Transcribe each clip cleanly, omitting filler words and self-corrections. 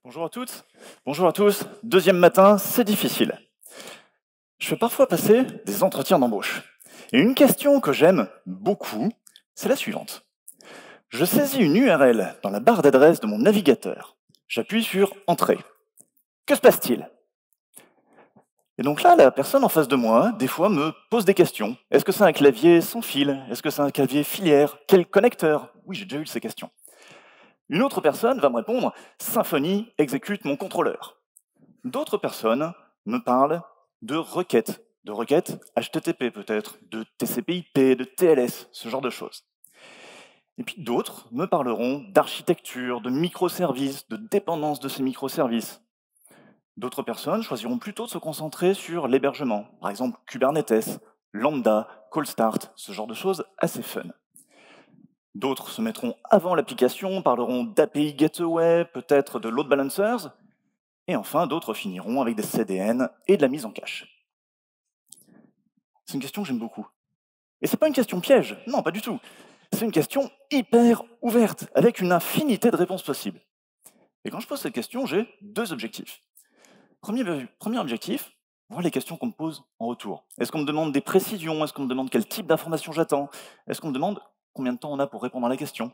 Bonjour à toutes, bonjour à tous. Deuxième matin, c'est difficile. Je fais parfois passer des entretiens d'embauche. Et une question que j'aime beaucoup, c'est la suivante. Je saisis une URL dans la barre d'adresse de mon navigateur. J'appuie sur « Entrée ». Que se passe-t-il? Et donc là, la personne en face de moi, des fois, me pose des questions. Est-ce que c'est un clavier sans fil? Est-ce que c'est un clavier filière? Quel connecteur? Oui, j'ai déjà eu ces questions. Une autre personne va me répondre « Symfony exécute mon contrôleur ». D'autres personnes me parlent de requêtes HTTP peut-être, de TCP/IP, de TLS, ce genre de choses. Et puis d'autres me parleront d'architecture, de microservices, de dépendance de ces microservices. D'autres personnes choisiront plutôt de se concentrer sur l'hébergement, par exemple Kubernetes, Lambda, Cold Start, ce genre de choses assez fun. D'autres se mettront avant l'application, parleront d'API Gateway, peut-être de load balancers, et enfin d'autres finiront avec des CDN et de la mise en cache. C'est une question que j'aime beaucoup. Et c'est pas une question piège, non, pas du tout. C'est une question hyper ouverte, avec une infinité de réponses possibles. Et quand je pose cette question, j'ai deux objectifs. Premier objectif, voir les questions qu'on me pose en retour. Est-ce qu'on me demande des précisions? Est-ce qu'on me demande quel type d'information j'attends? Est-ce qu'on me demande combien de temps on a pour répondre à la question?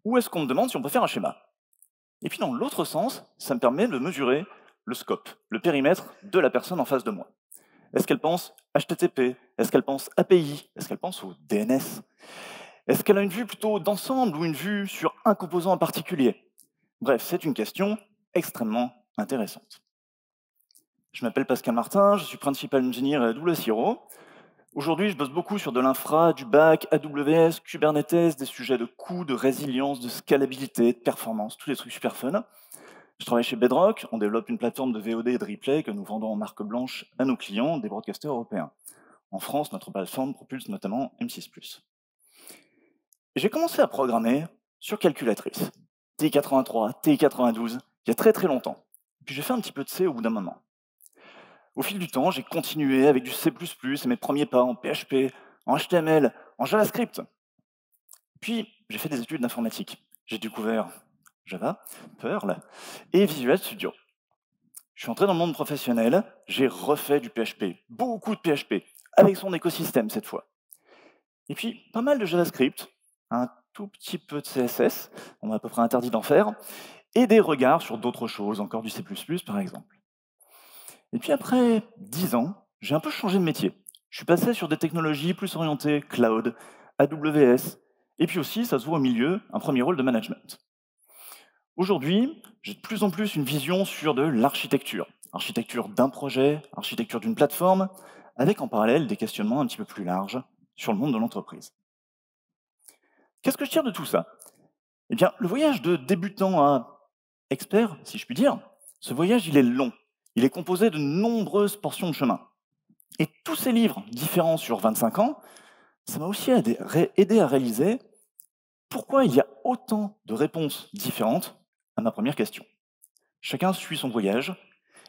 Ou est-ce qu'on me demande si on peut faire un schéma? Et puis dans l'autre sens, ça me permet de mesurer le scope, le périmètre de la personne en face de moi. Est-ce qu'elle pense HTTP? Est-ce qu'elle pense API? Est-ce qu'elle pense au DNS? Est-ce qu'elle a une vue plutôt d'ensemble ou une vue sur un composant en particulier? Bref, c'est une question extrêmement intéressante. Je m'appelle Pascal Martin, je suis Principal Engineer à AWS Hero. Aujourd'hui, je bosse beaucoup sur de l'infra, du back, AWS, Kubernetes, des sujets de coût, de résilience, de scalabilité, de performance, tous les trucs super fun. Je travaille chez Bedrock, on développe une plateforme de VOD et de replay que nous vendons en marque blanche à nos clients, des broadcasters européens. En France, notre plateforme propulse notamment M6+. J'ai commencé à programmer sur calculatrice, TI-83, TI-92, il y a très très longtemps. Puis j'ai fait un petit peu de C au bout d'un moment. Au fil du temps, j'ai continué avec du C++ et mes premiers pas en PHP, en HTML, en JavaScript. Puis j'ai fait des études d'informatique. J'ai découvert Java, Perl et Visual Studio. Je suis entré dans le monde professionnel, j'ai refait du PHP, beaucoup de PHP, avec son écosystème cette fois. Et puis pas mal de JavaScript, un tout petit peu de CSS, on m'a à peu près interdit d'en faire, et des regards sur d'autres choses, encore du C++ par exemple. Et puis après 10 ans, j'ai un peu changé de métier. Je suis passé sur des technologies plus orientées cloud, AWS, et puis aussi, ça se voit au milieu, un premier rôle de management. Aujourd'hui, j'ai de plus en plus une vision sur de l'architecture. Architecture d'un projet, architecture d'une plateforme, avec en parallèle des questionnements un petit peu plus larges sur le monde de l'entreprise. Qu'est-ce que je tire de tout ça? Eh bien, le voyage de débutant à expert, si je puis dire, ce voyage, il est long. Il est composé de nombreuses portions de chemin. Et tous ces livres différents sur 25 ans, ça m'a aussi aidé à réaliser pourquoi il y a autant de réponses différentes à ma première question. Chacun suit son voyage,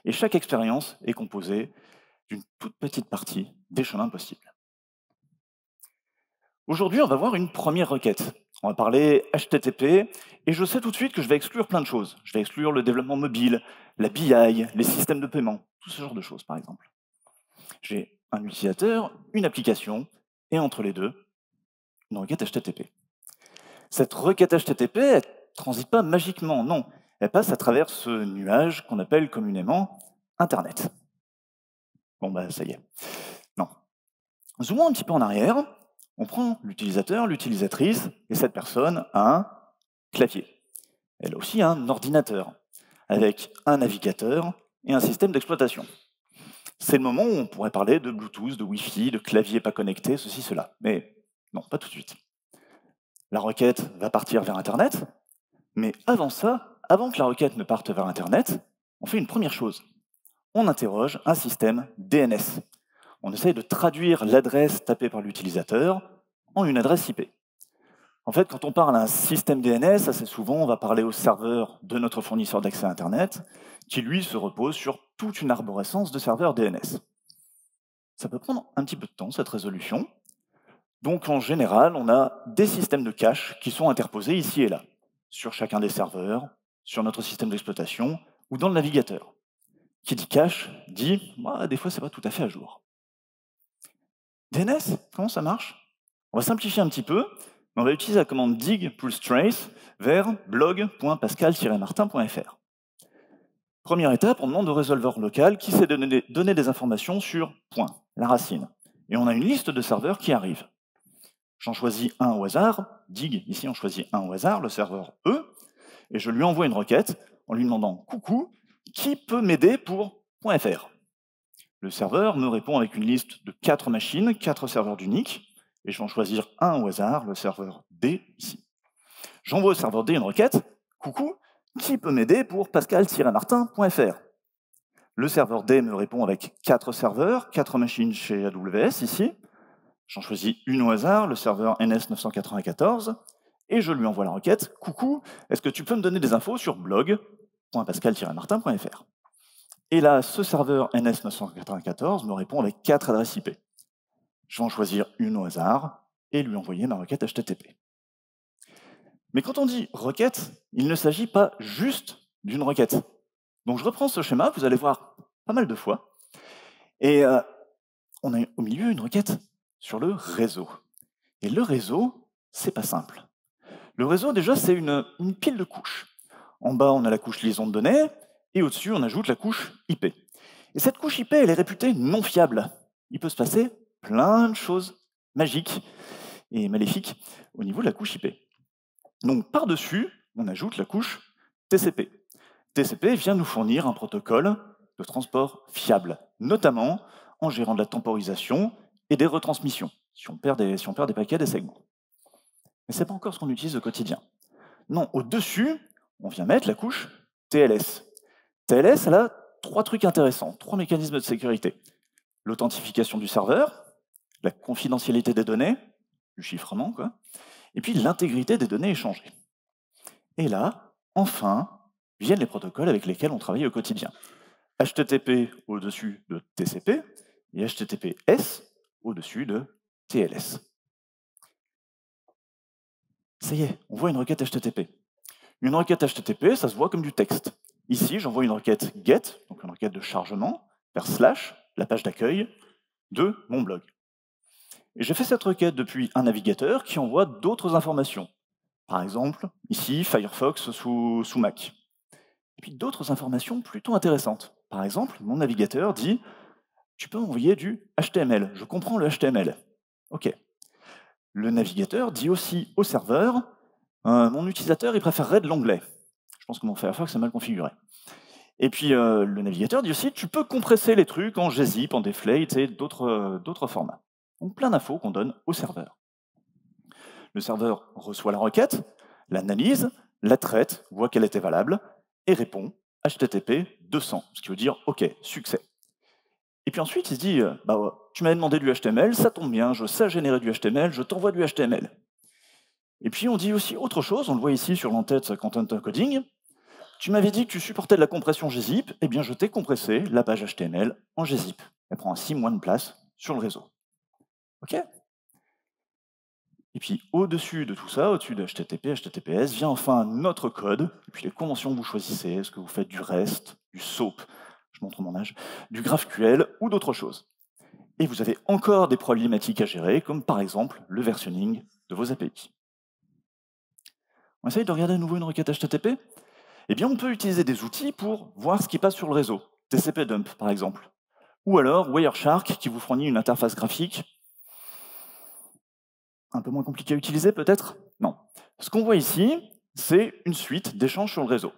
et chaque expérience est composée d'une toute petite partie des chemins possibles. Aujourd'hui, on va voir une première requête. On va parler HTTP, et je sais tout de suite que je vais exclure plein de choses. Je vais exclure le développement mobile, la BI, les systèmes de paiement, tout ce genre de choses, par exemple. J'ai un utilisateur, une application, et entre les deux, une requête HTTP. Cette requête HTTP, elle ne transite pas magiquement, non. Elle passe à travers ce nuage qu'on appelle communément Internet. Bon, bah, ça y est. Non. Zoomons un petit peu en arrière. On prend l'utilisateur, l'utilisatrice, et cette personne a un clavier. Elle a aussi un ordinateur, avec un navigateur et un système d'exploitation. C'est le moment où on pourrait parler de Bluetooth, de Wi-Fi, de clavier pas connecté, ceci, cela. Mais non, pas tout de suite. La requête va partir vers Internet, mais avant ça, avant que la requête ne parte vers Internet, on fait une première chose. On interroge un système DNS. on essaye de traduire l'adresse tapée par l'utilisateur en une adresse IP. En fait, quand on parle à un système DNS, assez souvent, on va parler au serveur de notre fournisseur d'accès à Internet, qui, lui, se repose sur toute une arborescence de serveurs DNS. Ça peut prendre un petit peu de temps, cette résolution. Donc, en général, on a des systèmes de cache qui sont interposés ici et là, sur chacun des serveurs, sur notre système d'exploitation ou dans le navigateur. Qui dit cache dit, des fois, c'est pas tout à fait à jour. DNS, comment ça marche? On va simplifier un petit peu, mais on va utiliser la commande dig plus trace vers blog.pascal-martin.fr. Première étape, on demande au résolveur local qui sait donner des informations sur point, la racine. Et on a une liste de serveurs qui arrivent. J'en choisis un au hasard, dig, ici on choisit un au hasard, le serveur E, et je lui envoie une requête en lui demandant « Coucou, qui peut m'aider pour .fr ?» Le serveur me répond avec une liste de 4 machines, 4 serveurs d'unique, et je vais en choisir un au hasard, le serveur D, ici. J'envoie au serveur D une requête « Coucou, qui peut m'aider pour pascal-martin.fr ?» Le serveur D me répond avec 4 serveurs, 4 machines chez AWS, ici. J'en choisis une au hasard, le serveur NS994, et je lui envoie la requête « Coucou, est-ce que tu peux me donner des infos sur blog.pascal-martin.fr ?» Et là, ce serveur NS994 me répond avec 4 adresses IP. Je vais en choisir une au hasard et lui envoyer ma requête HTTP. Mais quand on dit requête, il ne s'agit pas juste d'une requête. Donc je reprends ce schéma, vous allez voir pas mal de fois, et on a au milieu une requête sur le réseau. Et le réseau, c'est pas simple. Le réseau, déjà, c'est une pile de couches. En bas, on a la couche liaison de données, et au-dessus, on ajoute la couche IP. Et cette couche IP, elle est réputée non fiable. Il peut se passer plein de choses magiques et maléfiques au niveau de la couche IP. Donc, par-dessus, on ajoute la couche TCP. TCP vient nous fournir un protocole de transport fiable, notamment en gérant de la temporisation et des retransmissions, si on perd des paquets, des segments. Mais ce n'est pas encore ce qu'on utilise au quotidien. Non, au-dessus, on vient mettre la couche TLS. TLS, elle a 3 trucs intéressants, 3 mécanismes de sécurité. L'authentification du serveur, la confidentialité des données, du chiffrement, quoi, et puis l'intégrité des données échangées. Et là, enfin, viennent les protocoles avec lesquels on travaille au quotidien. HTTP au-dessus de TCP et HTTPS au-dessus de TLS. Ça y est, on voit une requête HTTP. Une requête HTTP, ça se voit comme du texte. Ici, j'envoie une requête GET, donc une requête de chargement, vers slash, la page d'accueil de mon blog. Et j'ai fait cette requête depuis un navigateur qui envoie d'autres informations. Par exemple, ici, Firefox sous Mac. Et puis d'autres informations plutôt intéressantes. Par exemple, mon navigateur dit « Tu peux envoyer du HTML, je comprends le HTML. » OK. Le navigateur dit aussi au serveur « Mon utilisateur, il préférerait de l'anglais. » Je pense que mon Firefox est mal configuré. Et puis le navigateur dit aussi « Tu peux compresser les trucs en gzip, en deflate et d'autres formats. » Donc plein d'infos qu'on donne au serveur. Le serveur reçoit la requête, l'analyse, la traite, voit qu'elle était valable, et répond HTTP 200, ce qui veut dire OK, succès. Et puis ensuite, il se dit tu m'avais demandé du HTML, ça tombe bien, je sais générer du HTML, je t'envoie du HTML. Et puis on dit aussi autre chose, on le voit ici sur l'entête Content Encoding. Tu m'avais dit que tu supportais de la compression gzip, eh bien je t'ai compressé la page HTML en gzip. Elle prend ainsi moins de place sur le réseau. OK? Et puis au-dessus de tout ça, au-dessus de HTTP, HTTPS, vient enfin notre code, et puis les conventions que vous choisissez, est-ce que vous faites du REST, du SOAP, je montre mon âge, du GraphQL ou d'autres choses. Et vous avez encore des problématiques à gérer, comme par exemple le versionning de vos API. On essaye de regarder à nouveau une requête HTTP? Eh bien, on peut utiliser des outils pour voir ce qui passe sur le réseau. TCP dump, par exemple. Ou alors Wireshark, qui vous fournit une interface graphique un peu moins compliqué à utiliser, peut-être? Non. Ce qu'on voit ici, c'est une suite d'échanges sur le réseau.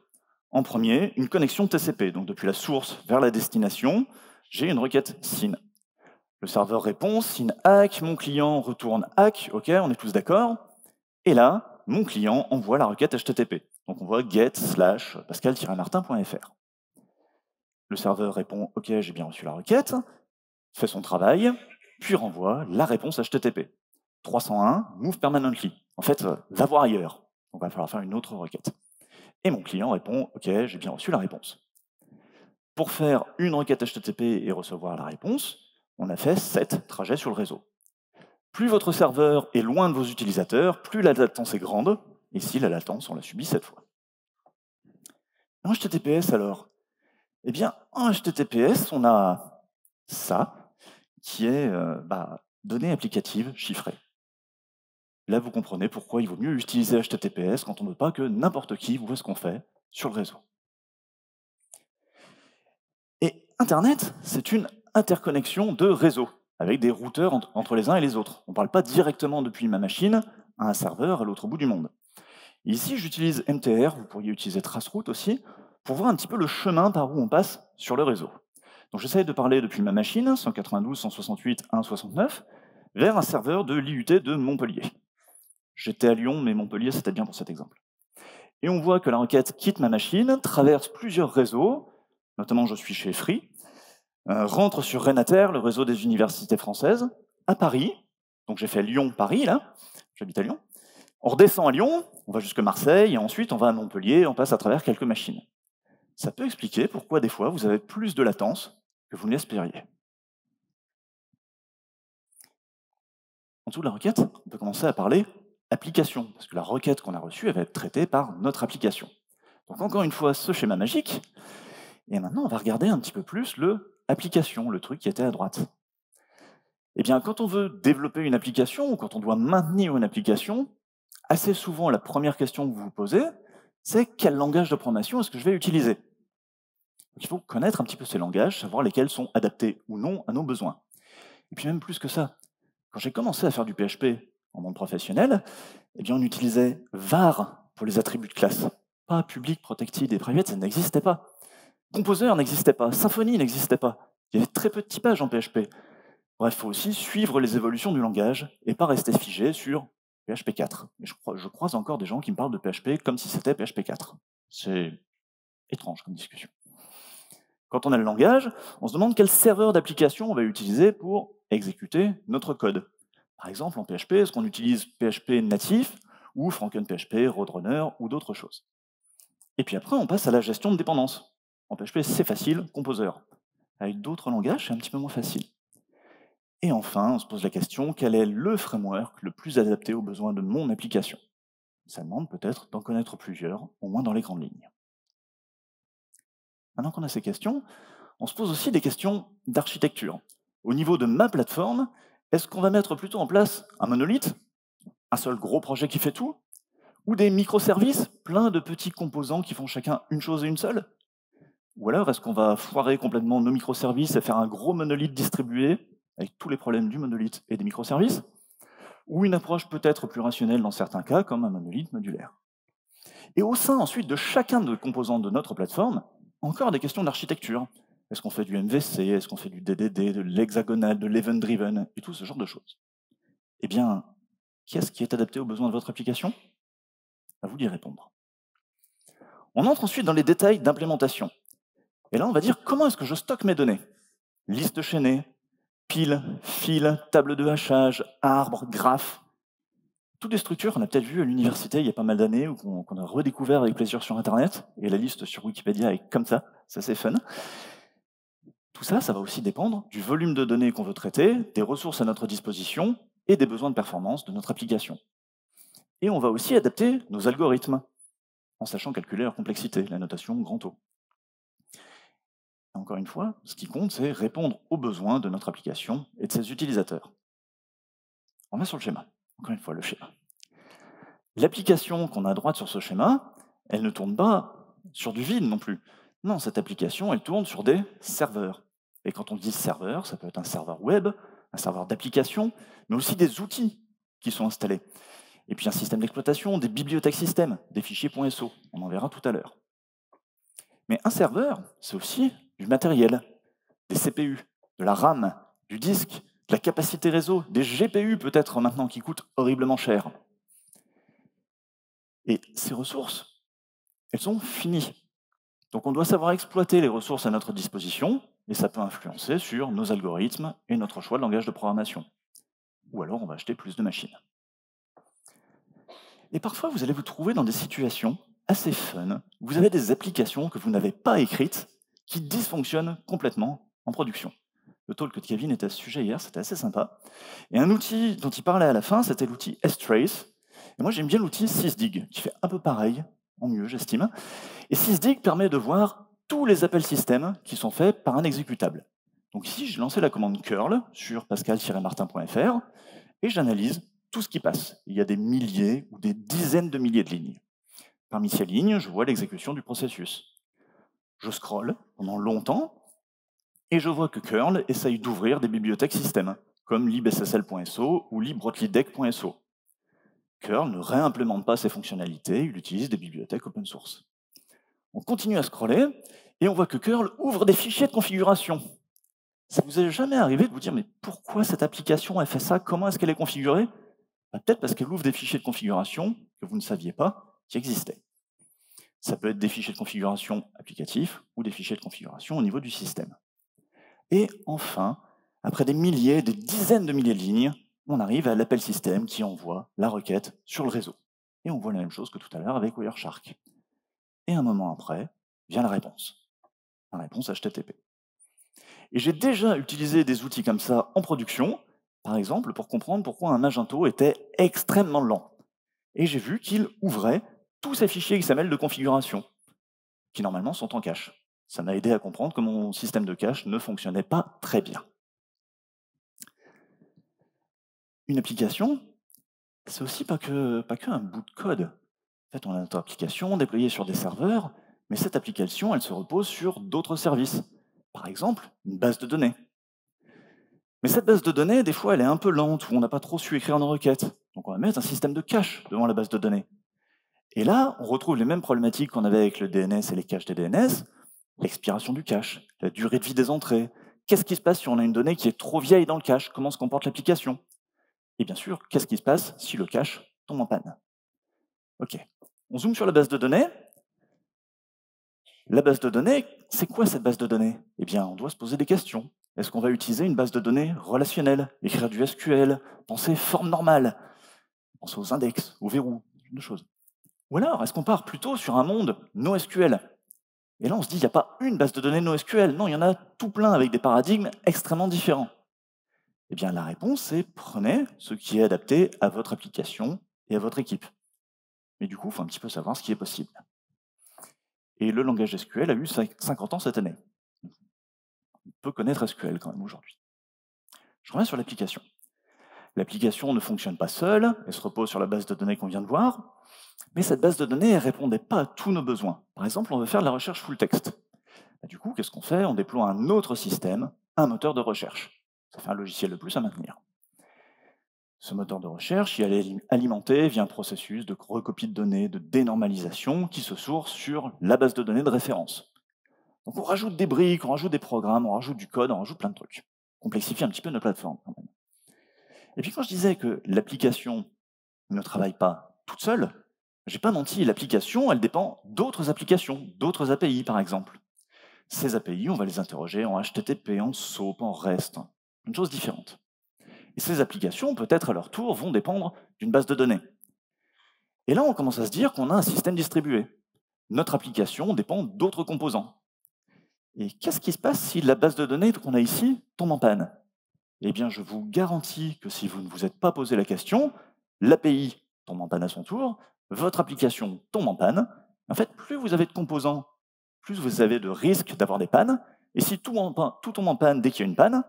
En premier, une connexion TCP, donc depuis la source vers la destination, j'ai une requête SYN. Le serveur répond, SYN ACK, mon client retourne ACK, ok, on est tous d'accord. Et là, mon client envoie la requête HTTP. Donc on voit get/pascal-martin.fr. Le serveur répond, ok, j'ai bien reçu la requête. fait son travail, puis renvoie la réponse HTTP. 301, move permanently. En fait, va voir ailleurs. Donc, il va falloir faire une autre requête. Et mon client répond, OK, j'ai bien reçu la réponse. Pour faire une requête HTTP et recevoir la réponse, on a fait 7 trajets sur le réseau. Plus votre serveur est loin de vos utilisateurs, plus la latence est grande. Ici, la latence, on l'a subie 7 fois. En HTTPS, alors? Eh bien, en HTTPS, on a ça, qui est données applicatives chiffrées. Là, vous comprenez pourquoi il vaut mieux utiliser HTTPS quand on ne veut pas que n'importe qui voit ce qu'on fait sur le réseau. Et Internet, c'est une interconnexion de réseaux, avec des routeurs entre les uns et les autres. On ne parle pas directement depuis ma machine à un serveur à l'autre bout du monde. Ici, j'utilise MTR, vous pourriez utiliser Traceroute aussi, pour voir un petit peu le chemin par où on passe sur le réseau. Donc j'essaie de parler depuis ma machine, 192.168.1.69, vers un serveur de l'IUT de Montpellier. J'étais à Lyon, mais Montpellier, c'était bien pour cet exemple. Et on voit que la requête quitte ma machine, traverse plusieurs réseaux, notamment je suis chez Free, rentre sur Renater, le réseau des universités françaises, à Paris, donc j'ai fait Lyon-Paris, là, j'habite à Lyon. On redescend à Lyon, on va jusque Marseille, et ensuite on va à Montpellier, on passe à travers quelques machines. Ça peut expliquer pourquoi des fois vous avez plus de latence que vous ne l'espériez. En dessous de la requête, on peut commencer à parler application, parce que la requête qu'on a reçue, elle va être traitée par notre application. Donc encore une fois, ce schéma magique, et maintenant on va regarder un petit peu plus le application, le truc qui était à droite. Eh bien, quand on veut développer une application, ou quand on doit maintenir une application, assez souvent, la première question que vous vous posez, c'est quel langage de programmation est-ce que je vais utiliser? Donc, il faut connaître un petit peu ces langages, savoir lesquels sont adaptés ou non à nos besoins. Et puis même plus que ça, quand j'ai commencé à faire du PHP en monde professionnel, eh bien on utilisait var pour les attributs de classe. Pas public, protected et private, ça n'existait pas. Composer n'existait pas, Symfony n'existait pas. Il y avait très peu de typage en PHP. Bref, il faut aussi suivre les évolutions du langage et pas rester figé sur PHP 4. Et je croise encore des gens qui me parlent de PHP comme si c'était PHP 4. C'est étrange comme discussion. Quand on a le langage, on se demande quel serveur d'application on va utiliser pour exécuter notre code. Par exemple, en PHP, est-ce qu'on utilise PHP natif ou FrankenPHP, Roadrunner ou d'autres choses? Et puis après, on passe à la gestion de dépendances. En PHP, c'est facile, Composer. Avec d'autres langages, c'est un petit peu moins facile. Et enfin, on se pose la question, quel est le framework le plus adapté aux besoins de mon application? Ça demande peut-être d'en connaître plusieurs, au moins dans les grandes lignes. Maintenant qu'on a ces questions, on se pose aussi des questions d'architecture. Au niveau de ma plateforme, est-ce qu'on va mettre plutôt en place un monolithe, un seul gros projet qui fait tout, ou des microservices, plein de petits composants qui font chacun une chose et une seule? Ou alors est-ce qu'on va foirer complètement nos microservices et faire un gros monolithe distribué, avec tous les problèmes du monolithe et des microservices? Ou une approche peut-être plus rationnelle dans certains cas, comme un monolithe modulaire. Et au sein ensuite de chacun des composants de notre plateforme, encore des questions d'architecture. Est-ce qu'on fait du MVC, est-ce qu'on fait du DDD, de l'hexagonal, de l'event-driven, et tout ce genre de choses? Eh bien, qu'est-ce qui est adapté aux besoins de votre application? À vous d'y répondre. On entre ensuite dans les détails d'implémentation. Et là, on va dire comment est-ce que je stocke mes données? Liste chaînée, pile, fil, table de hachage, arbre, graphe. Toutes les structures qu'on a peut-être vues à l'université il y a pas mal d'années ou qu'on a redécouvert avec plaisir sur Internet, et la liste sur Wikipédia est comme ça c'est fun. Tout ça, ça va aussi dépendre du volume de données qu'on veut traiter, des ressources à notre disposition et des besoins de performance de notre application. Et on va aussi adapter nos algorithmes, en sachant calculer leur complexité, la notation grand O. Et encore une fois, ce qui compte, c'est répondre aux besoins de notre application et de ses utilisateurs. On va sur le schéma. Encore une fois, le schéma. L'application qu'on a à droite sur ce schéma, elle ne tourne pas sur du vide non plus. Non, cette application, elle tourne sur des serveurs. Et quand on dit serveur, ça peut être un serveur web, un serveur d'application, mais aussi des outils qui sont installés. Et puis un système d'exploitation, des bibliothèques système, des fichiers .so, on en verra tout à l'heure. Mais un serveur, c'est aussi du matériel, des CPU, de la RAM, du disque, de la capacité réseau, des GPU peut-être maintenant qui coûtent horriblement cher. Et ces ressources, elles sont finies. Donc on doit savoir exploiter les ressources à notre disposition et ça peut influencer sur nos algorithmes et notre choix de langage de programmation. Ou alors on va acheter plus de machines. Et parfois, vous allez vous trouver dans des situations assez fun. Vous avez des applications que vous n'avez pas écrites qui dysfonctionnent complètement en production. Le talk de Kevin était à ce sujet hier, c'était assez sympa. Et un outil dont il parlait à la fin, c'était l'outil strace. Et moi, j'aime bien l'outil sysdig, qui fait un peu pareil, en mieux, j'estime. Et sysdig permet de voir tous les appels système qui sont faits par un exécutable. Donc ici, j'ai lancé la commande curl sur pascal-martin.fr et j'analyse tout ce qui passe. Il y a des milliers ou des dizaines de milliers de lignes. Parmi ces lignes, je vois l'exécution du processus. Je scrolle pendant longtemps et je vois que curl essaye d'ouvrir des bibliothèques système, comme libssl.so ou librotlydec.so. Curl ne réimplémente pas ces fonctionnalités, il utilise des bibliothèques open source. On continue à scroller et on voit que curl ouvre des fichiers de configuration. Ça vous est jamais arrivé de vous dire mais pourquoi cette application elle fait ça? Comment est-ce qu'elle est configurée? Peut-être parce qu'elle ouvre des fichiers de configuration que vous ne saviez pas qui existaient. Ça peut être des fichiers de configuration applicatifs ou des fichiers de configuration au niveau du système. Et enfin, après des milliers, des dizaines de milliers de lignes, on arrive à l'appel système qui envoie la requête sur le réseau. Et on voit la même chose que tout à l'heure avec Wireshark. Et un moment après, vient la réponse HTTP. Et j'ai déjà utilisé des outils comme ça en production, par exemple pour comprendre pourquoi un Magento était extrêmement lent. Et j'ai vu qu'il ouvrait tous ces fichiers XML de configuration, qui normalement sont en cache. Ça m'a aidé à comprendre que mon système de cache ne fonctionnait pas très bien. Une application, c'est aussi pas que un bout de code. En fait, on a notre application déployée sur des serveurs, mais cette application, elle se repose sur d'autres services. Par exemple, une base de données. Mais cette base de données, des fois, elle est un peu lente, ou on n'a pas trop su écrire nos requêtes. Donc on va mettre un système de cache devant la base de données. Et là, on retrouve les mêmes problématiques qu'on avait avec le DNS et les caches des DNS, l'expiration du cache, la durée de vie des entrées. Qu'est-ce qui se passe si on a une donnée qui est trop vieille dans le cache? Comment se comporte l'application? Et bien sûr, qu'est-ce qui se passe si le cache tombe en panne? Ok, on zoome sur la base de données. La base de données, c'est quoi cette base de données? Eh bien, on doit se poser des questions. Est-ce qu'on va utiliser une base de données relationnelle, écrire du SQL, penser forme normale, penser aux index, aux verrous, de choses? Ou alors, est-ce qu'on part plutôt sur un monde NoSQL? Et là, on se dit, il n'y a pas une base de données NoSQL. Non, il y en a tout plein avec des paradigmes extrêmement différents. Eh bien, la réponse, c'est prenez ce qui est adapté à votre application et à votre équipe. Mais du coup, il faut un petit peu savoir ce qui est possible. Et le langage SQL a eu 50 ans cette année. On peut connaître SQL quand même aujourd'hui. Je reviens sur l'application. L'application ne fonctionne pas seule, elle se repose sur la base de données qu'on vient de voir, mais cette base de données ne répondait pas à tous nos besoins. Par exemple, on veut faire de la recherche full text. Du coup, qu'est-ce qu'on fait? On déploie un autre système, un moteur de recherche. Ça fait un logiciel de plus à maintenir. Ce moteur de recherche, il est alimenté via un processus de recopie de données, de dénormalisation, qui se source sur la base de données de référence. Donc on rajoute des briques, on rajoute des programmes, on rajoute du code, on rajoute plein de trucs. On complexifie un petit peu notre plateforme quand même. Et puis quand je disais que l'application ne travaille pas toute seule, j'ai pas menti, l'application, elle dépend d'autres applications, d'autres API par exemple. Ces API, on va les interroger en HTTP, en SOAP, en REST, une chose différente. Et ces applications, peut-être à leur tour, vont dépendre d'une base de données. Et là, on commence à se dire qu'on a un système distribué. Notre application dépend d'autres composants. Et qu'est-ce qui se passe si la base de données qu'on a ici tombe en panne? Eh bien, je vous garantis que si vous ne vous êtes pas posé la question, l'API tombe en panne à son tour, votre application tombe en panne. En fait, plus vous avez de composants, plus vous avez de risques d'avoir des pannes. Et si tout tombe en panne dès qu'il y a une panne,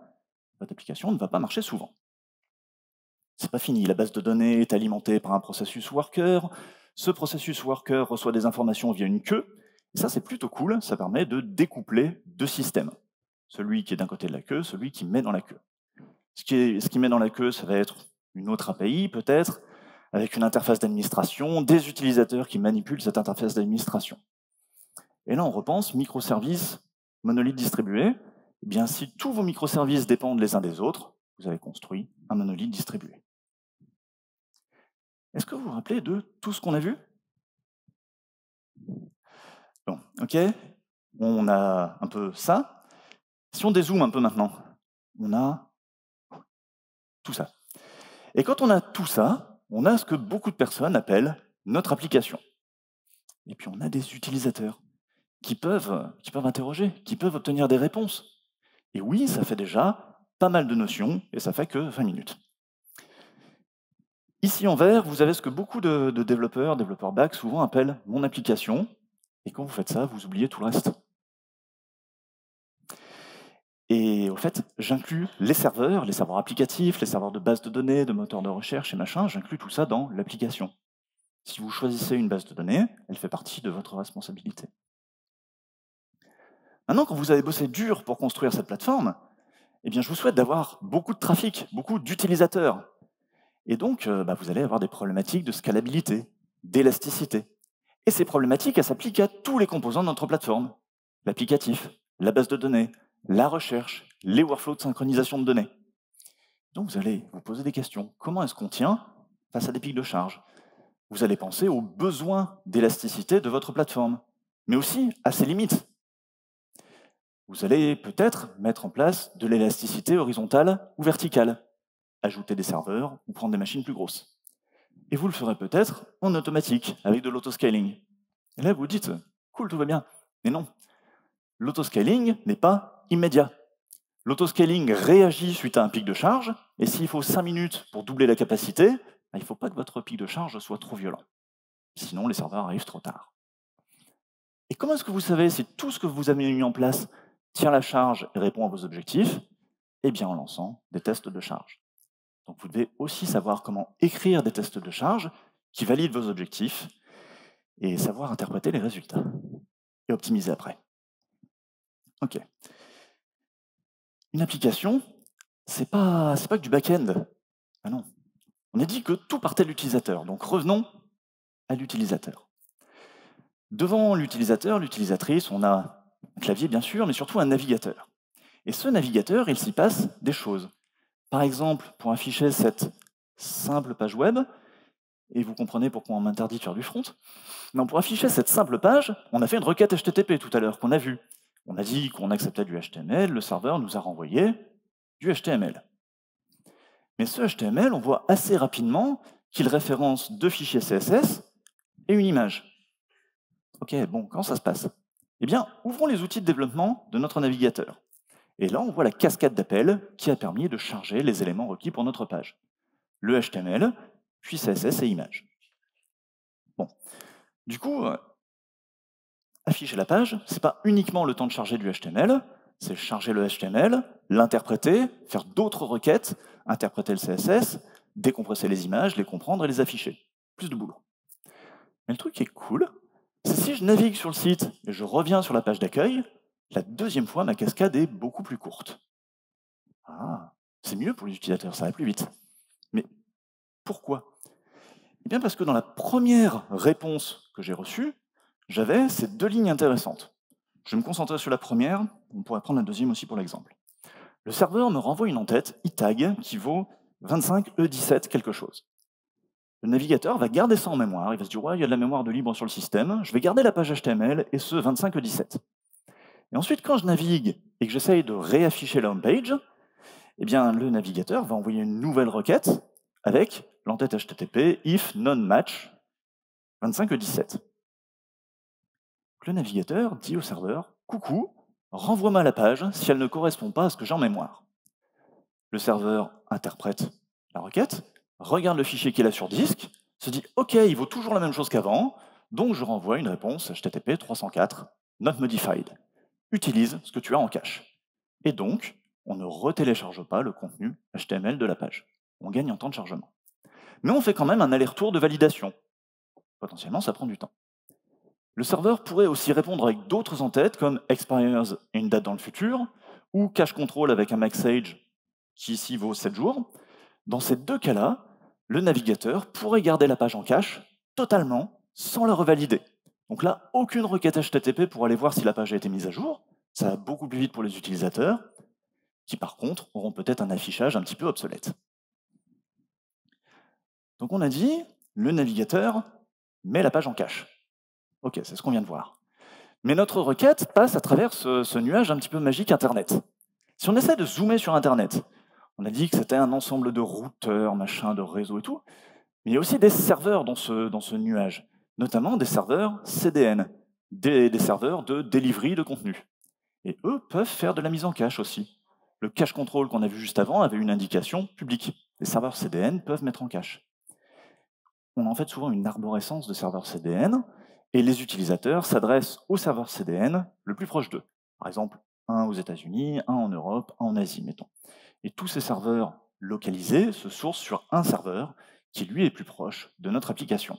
votre application ne va pas marcher souvent. C'est pas fini, la base de données est alimentée par un processus worker. Ce processus worker reçoit des informations via une queue. Et ça, c'est plutôt cool, ça permet de découpler deux systèmes. Celui qui est d'un côté de la queue, celui qui met dans la queue. Ce qui met dans la queue, ça va être une autre API, peut-être, avec une interface d'administration, des utilisateurs qui manipulent cette interface d'administration. Et là, on repense microservices, monolithe distribué. Eh bien, si tous vos microservices dépendent les uns des autres, vous avez construit un monolithe distribué. Est-ce que vous vous rappelez de tout ce qu'on a vu? Bon, ok, on a un peu ça. Si on dézoome un peu maintenant, on a tout ça. Et quand on a tout ça, on a ce que beaucoup de personnes appellent notre application. Et puis on a des utilisateurs qui peuvent interroger, qui peuvent obtenir des réponses. Et oui, ça fait déjà pas mal de notions, et ça fait que 20 minutes. Ici en vert, vous avez ce que beaucoup de développeurs back, souvent appellent mon application. Et quand vous faites ça, vous oubliez tout le reste. Et au fait, j'inclus les serveurs applicatifs, les serveurs de base de données, de moteurs de recherche et machin, j'inclus tout ça dans l'application. Si vous choisissez une base de données, elle fait partie de votre responsabilité. Maintenant, quand vous avez bossé dur pour construire cette plateforme, eh bien, je vous souhaite d'avoir beaucoup de trafic, beaucoup d'utilisateurs. Et donc, vous allez avoir des problématiques de scalabilité, d'élasticité. Et ces problématiques, elles s'appliquent à tous les composants de notre plateforme. L'applicatif, la base de données, la recherche, les workflows de synchronisation de données. Donc vous allez vous poser des questions. Comment est-ce qu'on tient face à des pics de charge? Vous allez penser aux besoins d'élasticité de votre plateforme, mais aussi à ses limites. Vous allez peut-être mettre en place de l'élasticité horizontale ou verticale, ajouter des serveurs ou prendre des machines plus grosses. Et vous le ferez peut-être en automatique, avec de l'autoscaling. Et là, vous dites, cool, tout va bien. Mais non, l'autoscaling n'est pas immédiat. L'autoscaling réagit suite à un pic de charge, et s'il faut 5 minutes pour doubler la capacité, il ne faut pas que votre pic de charge soit trop violent. Sinon, les serveurs arrivent trop tard. Et comment est-ce que vous savez si tout ce que vous avez mis en place tient la charge et répond à vos objectifs? Eh bien, en lançant des tests de charge. Donc, vous devez aussi savoir comment écrire des tests de charge qui valident vos objectifs et savoir interpréter les résultats et optimiser après. OK. Une application, c'est pas que du back-end. Ah non. On a dit que tout partait de l'utilisateur. Donc, revenons à l'utilisateur. Devant l'utilisateur, l'utilisatrice, on a un clavier, bien sûr, mais surtout un navigateur. Et ce navigateur, il s'y passe des choses. Par exemple, pour afficher cette simple page web, et vous comprenez pourquoi on m'interdit de faire du front, non, pour afficher cette simple page, on a fait une requête HTTP tout à l'heure qu'on a vue. On a dit qu'on acceptait du HTML, le serveur nous a renvoyé du HTML. Mais ce HTML, on voit assez rapidement qu'il référence 2 fichiers CSS et une image. Ok, bon, comment ça se passe? Eh bien, ouvrons les outils de développement de notre navigateur. Et là, on voit la cascade d'appels qui a permis de charger les éléments requis pour notre page. Le HTML, puis CSS et images. Bon, du coup, afficher la page, ce n'est pas uniquement le temps de charger du HTML, c'est charger le HTML, l'interpréter, faire d'autres requêtes, interpréter le CSS, décompresser les images, les comprendre et les afficher. Plus de boulot. Mais le truc qui est cool, c'est si je navigue sur le site et je reviens sur la page d'accueil, la deuxième fois, ma cascade est beaucoup plus courte. Ah, c'est mieux pour les utilisateurs, ça va plus vite. Mais pourquoi? Eh bien parce que dans la première réponse que j'ai reçue, j'avais ces 2 lignes intéressantes. Je vais me concentrer sur la première, on pourrait prendre la deuxième aussi pour l'exemple. Le serveur me renvoie une en-tête itag qui vaut 25E17 quelque chose. Le navigateur va garder ça en mémoire, il va se dire « ouais, il y a de la mémoire de libre sur le système, je vais garder la page HTML et ce 25E17 ». Et ensuite, quand je navigue et que j'essaye de réafficher la homepage, eh bien, le navigateur va envoyer une nouvelle requête avec l'entête HTTP if non-match 25E17. Le navigateur dit au serveur « Coucou, renvoie-moi la page si elle ne correspond pas à ce que j'ai en mémoire ». Le serveur interprète la requête, regarde le fichier qu'il a sur disque, se dit « Ok, il vaut toujours la même chose qu'avant, donc je renvoie une réponse HTTP 304 not modified. Utilise ce que tu as en cache. » Et donc, on ne retélécharge pas le contenu HTML de la page. On gagne en temps de chargement. Mais on fait quand même un aller-retour de validation. Potentiellement, ça prend du temps. Le serveur pourrait aussi répondre avec d'autres entêtes comme expires et une date dans le futur, ou cache control avec un maxage qui ici vaut 7 jours. Dans ces 2 cas-là, le navigateur pourrait garder la page en cache totalement sans la revalider. Donc là, aucune requête HTTP pour aller voir si la page a été mise à jour. Ça va beaucoup plus vite pour les utilisateurs, qui par contre auront peut-être un affichage un petit peu obsolète. Donc on a dit, le navigateur met la page en cache. Ok, c'est ce qu'on vient de voir. Mais notre requête passe à travers ce nuage un petit peu magique Internet. Si on essaie de zoomer sur Internet, on a dit que c'était un ensemble de routeurs, machin, de réseaux et tout, mais il y a aussi des serveurs dans ce nuage, notamment des serveurs CDN, des serveurs de delivery de contenu. Et eux peuvent faire de la mise en cache aussi. Le cache control qu'on a vu juste avant avait une indication publique. Les serveurs CDN peuvent mettre en cache. On a en fait souvent une arborescence de serveurs CDN, et les utilisateurs s'adressent aux serveurs CDN le plus proche d'eux. Par exemple, un aux États-Unis, un en Europe, un en Asie, mettons. Et tous ces serveurs localisés se sourcent sur un serveur qui, lui, est plus proche de notre application.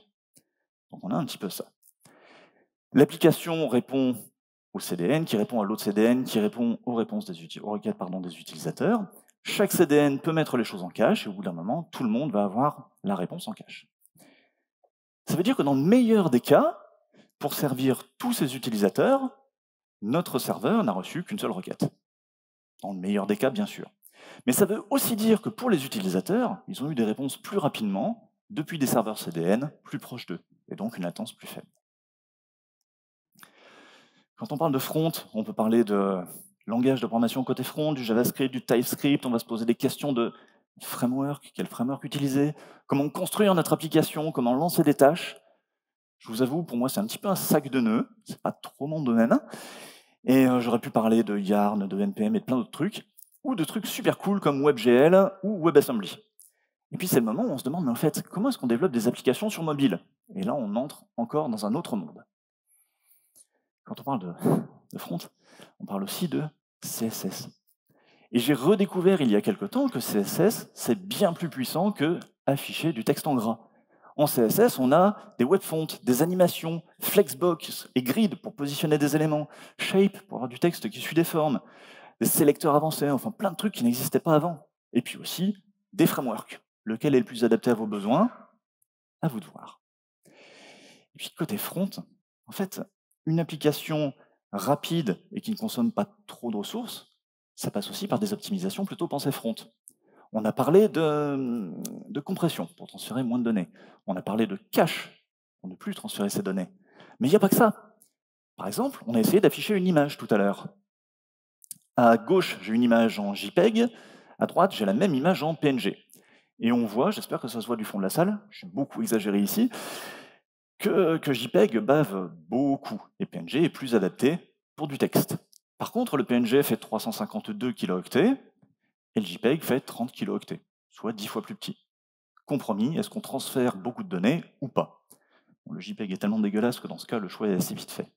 Donc on a un petit peu ça. L'application répond au CDN, qui répond à l'autre CDN, qui répond aux requêtes des utilisateurs. Chaque CDN peut mettre les choses en cache, et au bout d'un moment, tout le monde va avoir la réponse en cache. Ça veut dire que dans le meilleur des cas, pour servir tous ces utilisateurs, notre serveur n'a reçu qu'une seule requête. Dans le meilleur des cas, bien sûr. Mais ça veut aussi dire que pour les utilisateurs, ils ont eu des réponses plus rapidement depuis des serveurs CDN plus proches d'eux, et donc une latence plus faible. Quand on parle de front, on peut parler de langage de programmation côté front, du JavaScript, du TypeScript, on va se poser des questions de framework, quel framework utiliser, comment construire notre application, comment lancer des tâches. Je vous avoue, pour moi, c'est un petit peu un sac de nœuds, c'est pas trop mon domaine. Et j'aurais pu parler de Yarn, de NPM et de plein d'autres trucs, ou de trucs super cool comme WebGL ou WebAssembly. Et puis c'est le moment où on se demande, mais en fait, comment est-ce qu'on développe des applications sur mobile? Et là, on entre encore dans un autre monde. Quand on parle de front, on parle aussi de CSS. Et j'ai redécouvert il y a quelque temps que CSS, c'est bien plus puissant que afficher du texte en gras. En CSS, on a des webfonts, des animations, flexbox et grid pour positionner des éléments, shape pour avoir du texte qui suit des formes, des sélecteurs avancés, enfin plein de trucs qui n'existaient pas avant. Et puis aussi des frameworks. Lequel est le plus adapté à vos besoins? À vous de voir. Et puis côté front, en fait, une application rapide et qui ne consomme pas trop de ressources, ça passe aussi par des optimisations plutôt pensées front. On a parlé de compression pour transférer moins de données. On a parlé de cache pour ne plus transférer ces données. Mais il n'y a pas que ça. Par exemple, on a essayé d'afficher une image tout à l'heure. À gauche, j'ai une image en JPEG. À droite, j'ai la même image en PNG. Et on voit, j'espère que ça se voit du fond de la salle, je suis beaucoup exagéré ici, que JPEG bave beaucoup, et PNG est plus adapté pour du texte. Par contre, le PNG fait 352 kilooctets, et le JPEG fait 30 kilooctets, soit 10 fois plus petit. Compromis, est-ce qu'on transfère beaucoup de données ou pas? Bon, le JPEG est tellement dégueulasse que dans ce cas, le choix est assez vite fait.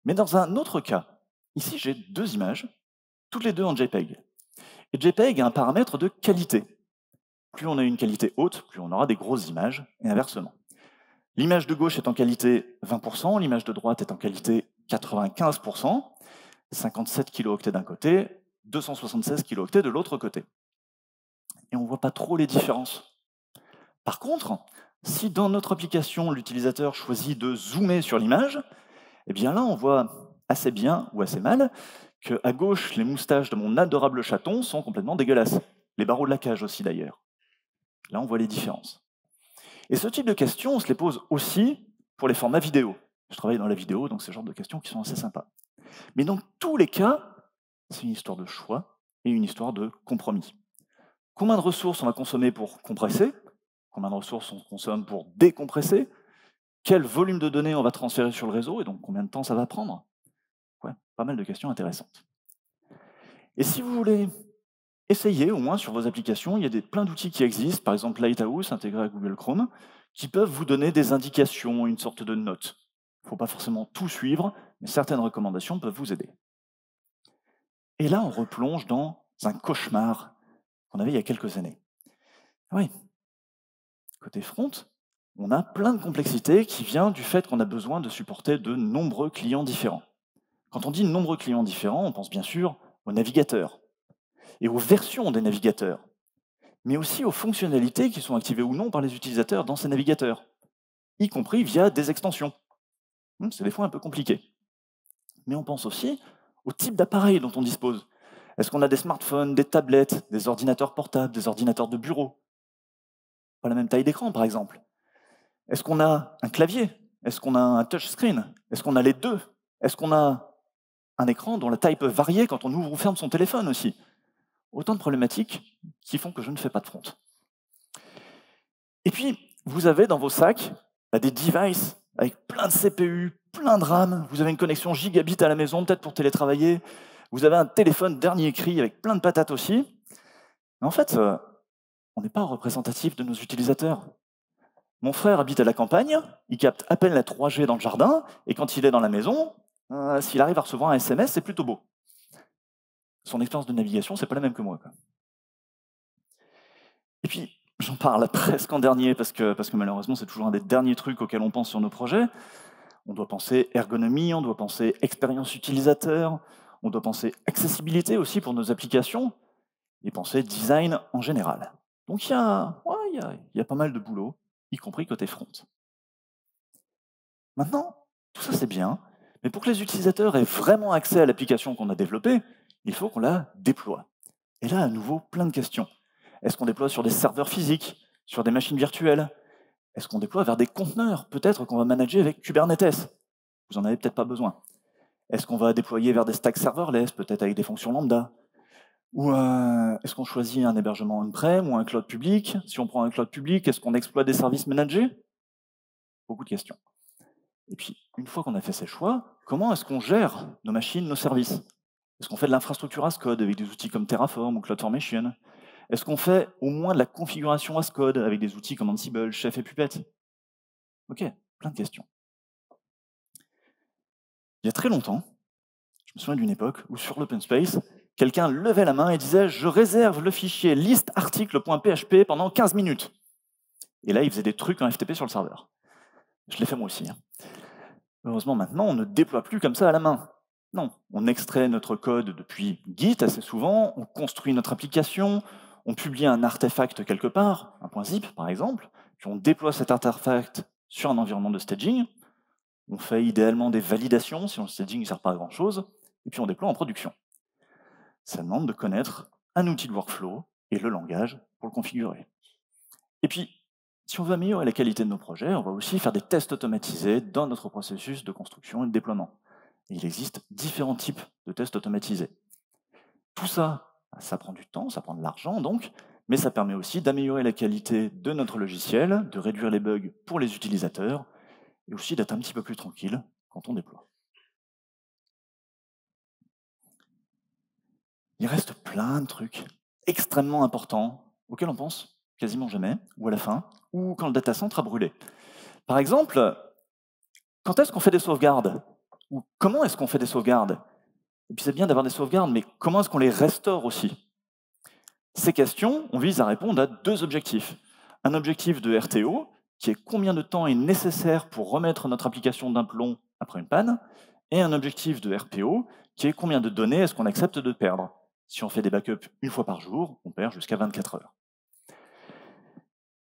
Mais dans un autre cas, ici j'ai deux images, toutes les deux en JPEG. Et JPEG a un paramètre de qualité. Plus on a une qualité haute, plus on aura des grosses images, et inversement. L'image de gauche est en qualité 20%, l'image de droite est en qualité 95%, 57 kilooctets d'un côté, 276 kilooctets de l'autre côté. Et on ne voit pas trop les différences. Par contre, si dans notre application, l'utilisateur choisit de zoomer sur l'image, eh bien là, on voit assez bien, ou assez mal, qu'à gauche, les moustaches de mon adorable chaton sont complètement dégueulasses. Les barreaux de la cage aussi, d'ailleurs. Là, on voit les différences. Et ce type de questions, on se les pose aussi pour les formats vidéo. Je travaille dans la vidéo, donc c'est le genre de questions qui sont assez sympas. Mais dans tous les cas, c'est une histoire de choix et une histoire de compromis. Combien de ressources on va consommer pour compresser? Combien de ressources on consomme pour décompresser? Quel volume de données on va transférer sur le réseau et donc combien de temps ça va prendre? Ouais, pas mal de questions intéressantes. Et si vous voulez essayer, au moins sur vos applications, il y a plein d'outils qui existent, par exemple Lighthouse, intégré à Google Chrome, qui peuvent vous donner des indications, une sorte de note. Il ne faut pas forcément tout suivre, mais certaines recommandations peuvent vous aider. Et là, on replonge dans un cauchemar qu'on avait il y a quelques années. Oui, côté front, on a plein de complexité qui vient du fait qu'on a besoin de supporter de nombreux clients différents. Quand on dit nombreux clients différents, on pense bien sûr aux navigateurs et aux versions des navigateurs, mais aussi aux fonctionnalités qui sont activées ou non par les utilisateurs dans ces navigateurs, y compris via des extensions. C'est des fois un peu compliqué. Mais on pense aussi au type d'appareil dont on dispose. Est-ce qu'on a des smartphones, des tablettes, des ordinateurs portables, des ordinateurs de bureau? Pas la même taille d'écran, par exemple. Est-ce qu'on a un clavier? Est-ce qu'on a un touchscreen? Est-ce qu'on a les deux? Est-ce qu'on a un écran dont la taille peut varier quand on ouvre ou ferme son téléphone aussi. Autant de problématiques qui font que je ne fais pas de front. Et puis, vous avez dans vos sacs des devices avec plein de CPU, plein de RAM, vous avez une connexion gigabit à la maison, peut-être pour télétravailler, vous avez un téléphone dernier cri avec plein de patates aussi. Mais en fait, on n'est pas représentatif de nos utilisateurs. Mon frère habite à la campagne, il capte à peine la 3G dans le jardin, et quand il est dans la maison, s'il arrive à recevoir un SMS, c'est plutôt beau. Son expérience de navigation, c'est pas la même que moi, quoi. Et puis, j'en parle presque en dernier, parce que malheureusement, c'est toujours un des derniers trucs auxquels on pense sur nos projets. On doit penser ergonomie, on doit penser expérience utilisateur, on doit penser accessibilité aussi pour nos applications, et penser design en général. Donc il y a pas mal de boulot, y compris côté front. Maintenant, tout ça c'est bien, mais pour que les utilisateurs aient vraiment accès à l'application qu'on a développée, il faut qu'on la déploie. Et là, à nouveau, plein de questions. Est-ce qu'on déploie sur des serveurs physiques, sur des machines virtuelles? Est-ce qu'on déploie vers des conteneurs, peut-être qu'on va manager avec Kubernetes? Vous n'en avez peut-être pas besoin. Est-ce qu'on va déployer vers des stacks serverless, peut-être avec des fonctions lambda? Ou est-ce qu'on choisit un hébergement on-prem ou un cloud public? Si on prend un cloud public, est-ce qu'on exploite des services managés? Beaucoup de questions. Et puis, une fois qu'on a fait ces choix, comment est-ce qu'on gère nos machines, nos services? Est-ce qu'on fait de l'infrastructure as code avec des outils comme Terraform ou CloudFormation? Est-ce qu'on fait au moins de la configuration as code avec des outils comme Ansible, Chef et Puppet? Ok, plein de questions. Il y a très longtemps, je me souviens d'une époque où sur l'open space, quelqu'un levait la main et disait « Je réserve le fichier liste-article.php pendant 15 minutes ». Et là, il faisait des trucs en FTP sur le serveur. Je l'ai fait moi aussi. Heureusement, maintenant, on ne déploie plus comme ça à la main. Non, on extrait notre code depuis Git assez souvent, on construit notre application, on publie un artefact quelque part, un .zip par exemple, puis on déploie cet artefact sur un environnement de staging, on fait idéalement des validations si le staging ne sert pas à grand-chose, et puis on déploie en production. Ça demande de connaître un outil de workflow et le langage pour le configurer. Et puis, si on veut améliorer la qualité de nos projets, on va aussi faire des tests automatisés dans notre processus de construction et de déploiement. Et il existe différents types de tests automatisés. Tout ça, ça prend du temps, ça prend de l'argent donc, mais ça permet aussi d'améliorer la qualité de notre logiciel, de réduire les bugs pour les utilisateurs, et aussi d'être un petit peu plus tranquille quand on déploie. Il reste plein de trucs extrêmement importants auxquels on pense quasiment jamais, ou à la fin, ou quand le data center a brûlé. Par exemple, quand est-ce qu'on fait des sauvegardes? Ou comment est-ce qu'on fait des sauvegardes? Et puis c'est bien d'avoir des sauvegardes, mais comment est-ce qu'on les restaure aussi? Ces questions, on vise à répondre à deux objectifs. Un objectif de RTO, qui est combien de temps est nécessaire pour remettre notre application d'un plomb après une panne, et un objectif de RPO, qui est combien de données est-ce qu'on accepte de perdre. Si on fait des backups une fois par jour, on perd jusqu'à 24 heures.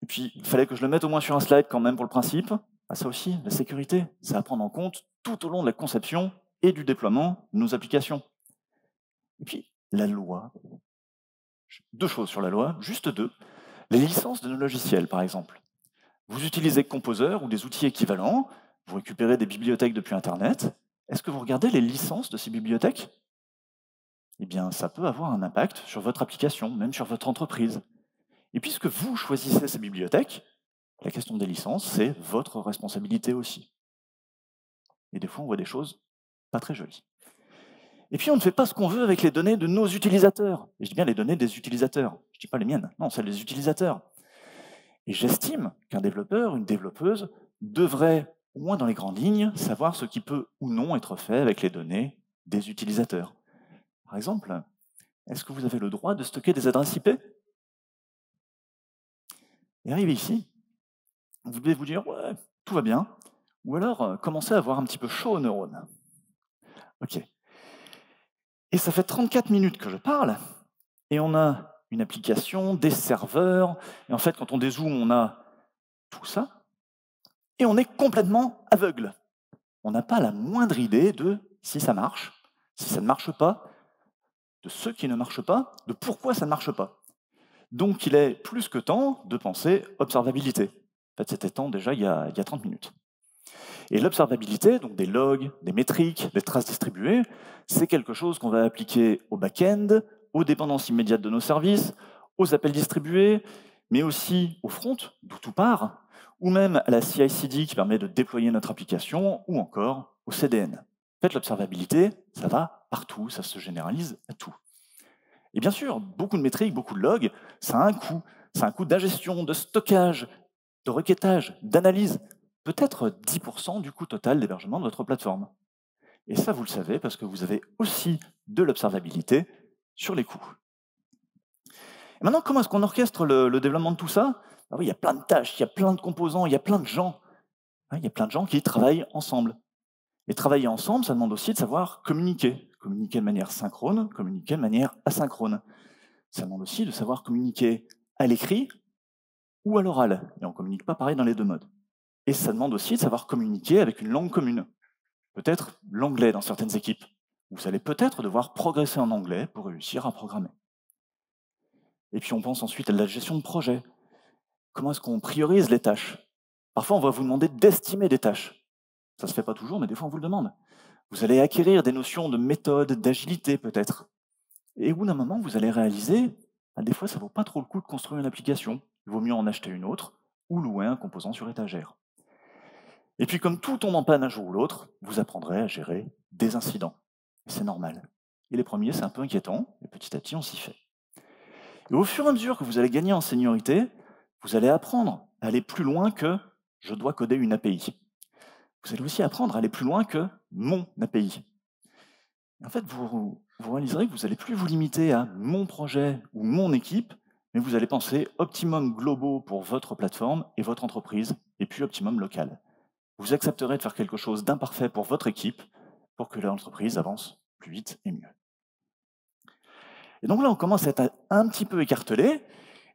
Et puis, il fallait que je le mette au moins sur un slide quand même pour le principe. Ah, ça aussi, la sécurité, c'est à prendre en compte tout au long de la conception et du déploiement de nos applications. Et puis, la loi. Deux choses sur la loi, juste deux. Les licences de nos logiciels, par exemple. Vous utilisez Composer ou des outils équivalents, vous récupérez des bibliothèques depuis Internet. Est-ce que vous regardez les licences de ces bibliothèques? Eh bien, ça peut avoir un impact sur votre application, même sur votre entreprise. Et puisque vous choisissez ces bibliothèques, la question des licences, c'est votre responsabilité aussi. Et des fois, on voit des choses pas très jolies. Et puis, on ne fait pas ce qu'on veut avec les données de nos utilisateurs. Et je dis bien les données des utilisateurs. Je ne dis pas les miennes, non, celles des utilisateurs. Et j'estime qu'un développeur, une développeuse, devrait, au moins dans les grandes lignes, savoir ce qui peut ou non être fait avec les données des utilisateurs. Par exemple, est-ce que vous avez le droit de stocker des adresses IP? Et arrivé ici, vous devez vous dire « ouais, tout va bien », ou alors commencez à avoir un petit peu chaud aux neurones. Ok. Et ça fait 34 minutes que je parle, et on a une application, des serveurs, et en fait, quand on dézoome, on a tout ça, et on est complètement aveugle. On n'a pas la moindre idée de si ça marche, si ça ne marche pas, de ce qui ne marche pas, de pourquoi ça ne marche pas. Donc il est plus que temps de penser observabilité. En fait, c'était temps déjà il y a 30 minutes. Et l'observabilité, donc des logs, des métriques, des traces distribuées, c'est quelque chose qu'on va appliquer au back-end, aux dépendances immédiates de nos services, aux appels distribués, mais aussi au front, d'où tout part, ou même à la CI/CD qui permet de déployer notre application, ou encore au CDN. En fait, l'observabilité, ça va partout, ça se généralise à tout. Et bien sûr, beaucoup de métriques, beaucoup de logs, ça a un coût. Ça a un coût d'ingestion, de stockage, de requêtage, d'analyse, peut-être 10% du coût total d'hébergement de votre plateforme. Et ça, vous le savez, parce que vous avez aussi de l'observabilité sur les coûts. Et maintenant, comment est-ce qu'on orchestre le développement de tout ça? Oui, il y a plein de tâches, il y a plein de composants, il y a plein de gens. Il y a plein de gens qui travaillent ensemble. Et travailler ensemble, ça demande aussi de savoir communiquer. Communiquer de manière synchrone, communiquer de manière asynchrone. Ça demande aussi de savoir communiquer à l'écrit ou à l'oral. Et on ne communique pas pareil dans les deux modes. Et ça demande aussi de savoir communiquer avec une langue commune. Peut-être l'anglais dans certaines équipes. Vous allez peut-être devoir progresser en anglais pour réussir à programmer. Et puis on pense ensuite à la gestion de projet. Comment est-ce qu'on priorise les tâches? Parfois, on va vous demander d'estimer des tâches. Ça ne se fait pas toujours, mais des fois, on vous le demande. Vous allez acquérir des notions de méthode, d'agilité peut-être. Et au bout d'un moment, vous allez réaliser, des fois, ça ne vaut pas trop le coup de construire une application. Il vaut mieux en acheter une autre ou louer un composant sur étagère. Et puis, comme tout tombe en panne un jour ou l'autre, vous apprendrez à gérer des incidents. C'est normal. Et les premiers, c'est un peu inquiétant, et petit à petit, on s'y fait. Et au fur et à mesure que vous allez gagner en seniorité, vous allez apprendre à aller plus loin que « je dois coder une API ». Vous allez aussi apprendre à aller plus loin que « mon API ». En fait, vous réaliserez que vous n'allez plus vous limiter à « mon projet » ou « mon équipe », mais vous allez penser optimum globaux pour votre plateforme et votre entreprise, et puis optimum local. Vous accepterez de faire quelque chose d'imparfait pour votre équipe pour que l'entreprise avance plus vite et mieux. Et donc là, on commence à être un petit peu écartelé.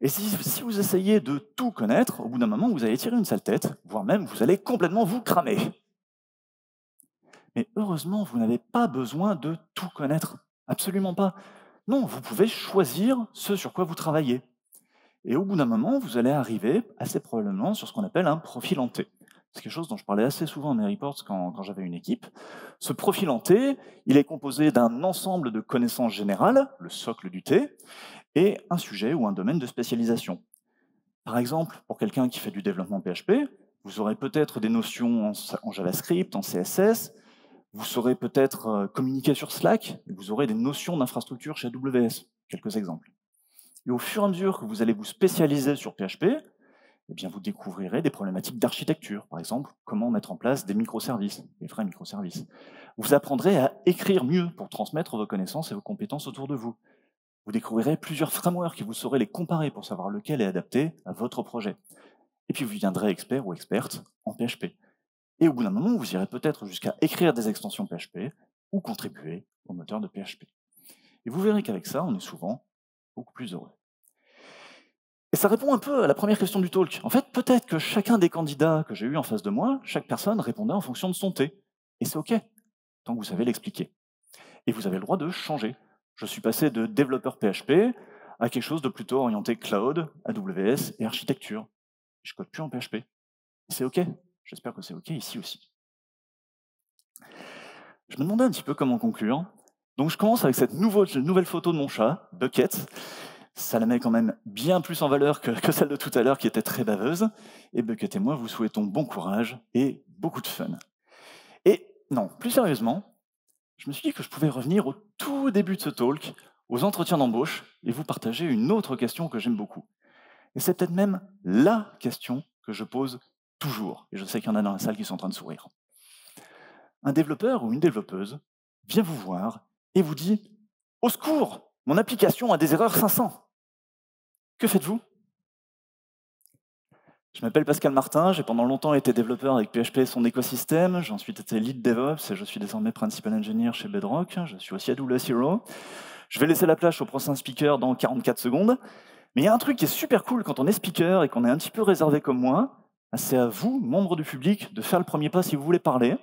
Et si vous essayez de tout connaître, au bout d'un moment, vous allez tirer une sale tête, voire même vous allez complètement vous cramer. Mais heureusement, vous n'avez pas besoin de tout connaître. Absolument pas. Non, vous pouvez choisir ce sur quoi vous travaillez. Et au bout d'un moment, vous allez arriver assez probablement sur ce qu'on appelle un profil en T. C'est quelque chose dont je parlais assez souvent dans mes reports quand j'avais une équipe. Ce profil en T, il est composé d'un ensemble de connaissances générales, le socle du T, et un sujet ou un domaine de spécialisation. Par exemple, pour quelqu'un qui fait du développement PHP, vous aurez peut-être des notions en JavaScript, en CSS, vous saurez peut-être communiquer sur Slack, et vous aurez des notions d'infrastructure chez AWS, quelques exemples. Et au fur et à mesure que vous allez vous spécialiser sur PHP, eh bien vous découvrirez des problématiques d'architecture, par exemple, comment mettre en place des microservices, des vrais microservices. Vous apprendrez à écrire mieux pour transmettre vos connaissances et vos compétences autour de vous. Vous découvrirez plusieurs frameworks et vous saurez les comparer pour savoir lequel est adapté à votre projet. Et puis vous deviendrez expert ou experte en PHP. Et au bout d'un moment, vous irez peut-être jusqu'à écrire des extensions PHP ou contribuer au moteur de PHP. Et vous verrez qu'avec ça, on est souvent beaucoup plus heureux. Et ça répond un peu à la première question du talk. En fait, peut-être que chacun des candidats que j'ai eu en face de moi, chaque personne répondait en fonction de son T. Et c'est OK, tant que vous savez l'expliquer. Et vous avez le droit de changer. Je suis passé de développeur PHP à quelque chose de plutôt orienté cloud, AWS et architecture. Je ne code plus en PHP. C'est OK. J'espère que c'est OK ici aussi. Je me demandais un petit peu comment conclure. Donc je commence avec cette nouvelle photo de mon chat, Bucket. Ça la met quand même bien plus en valeur que celle de tout à l'heure qui était très baveuse. Et Bucket et moi vous souhaitons bon courage et beaucoup de fun. Et non, plus sérieusement, je me suis dit que je pouvais revenir au tout début de ce talk, aux entretiens d'embauche, et vous partager une autre question que j'aime beaucoup. Et c'est peut-être même la question que je pose toujours. Et je sais qu'il y en a dans la salle qui sont en train de sourire. Un développeur ou une développeuse vient vous voir et vous dit « Au secours, mon application a des erreurs 500 ». Que faites-vous? Je m'appelle Pascal Martin, j'ai pendant longtemps été développeur avec PHP et son écosystème, j'ai ensuite été lead DevOps et je suis désormais principal engineer chez Bedrock, je suis aussi AWS Hero. Je vais laisser la place au prochain speaker dans 44 secondes, mais il y a un truc qui est super cool quand on est speaker et qu'on est un petit peu réservé comme moi, c'est à vous, membres du public, de faire le premier pas si vous voulez parler.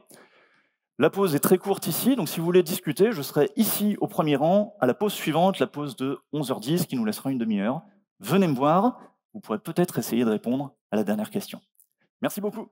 La pause est très courte ici, donc si vous voulez discuter, je serai ici au premier rang, à la pause suivante, la pause de 11h10, qui nous laissera une demi-heure. Venez me voir, vous pourrez peut-être essayer de répondre à la dernière question. Merci beaucoup.